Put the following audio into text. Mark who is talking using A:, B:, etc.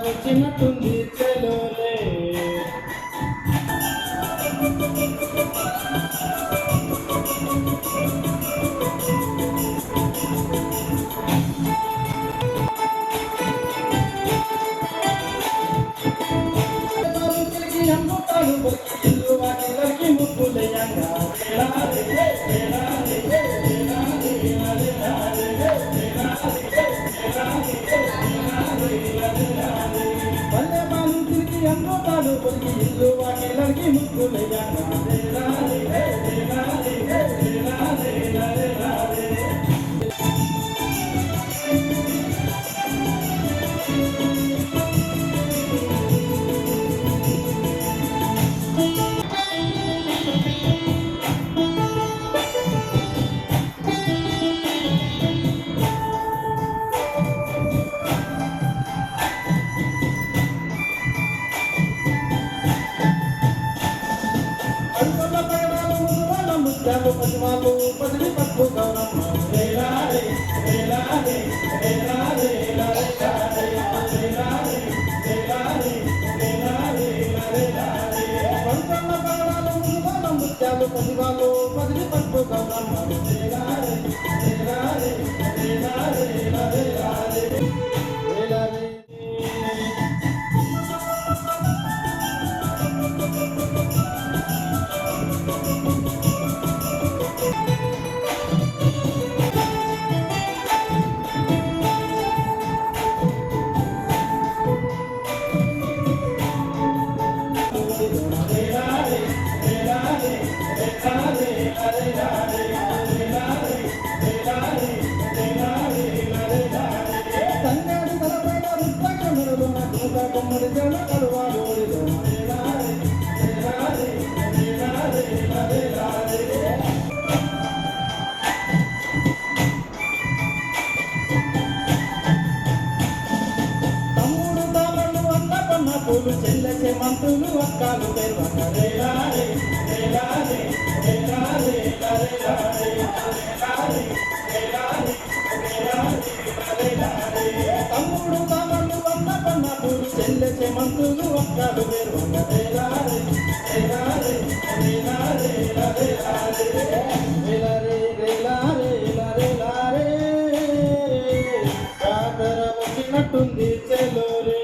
A: వచ్చినట్టుంది చెలోలే ఇల్లు వాటికి ముక్కులయ్యంగా పల్లె బాలు తిరిగి అమ్మతాడు పొలికి ఇల్లు వాటికి ముక్కులయ్యంగా పసివాళ్ళు పసిడి పట్టు గౌరమ్మ పంచన్న పగడాలు ముత్యాలు పసివాళ్ళు పసిడి పట్టు గౌరమ్మ కొమ్మడి జన కలువాడు తమ్ముడు తామలు అన్న పన్న పూలు చెల్లె మంతులు అక్కలు తమ్ముడు తామలు అన్న పన్న పూలు చెల్లె మంతులు అక్కలు వచ్చినట్టుంది చెలోరే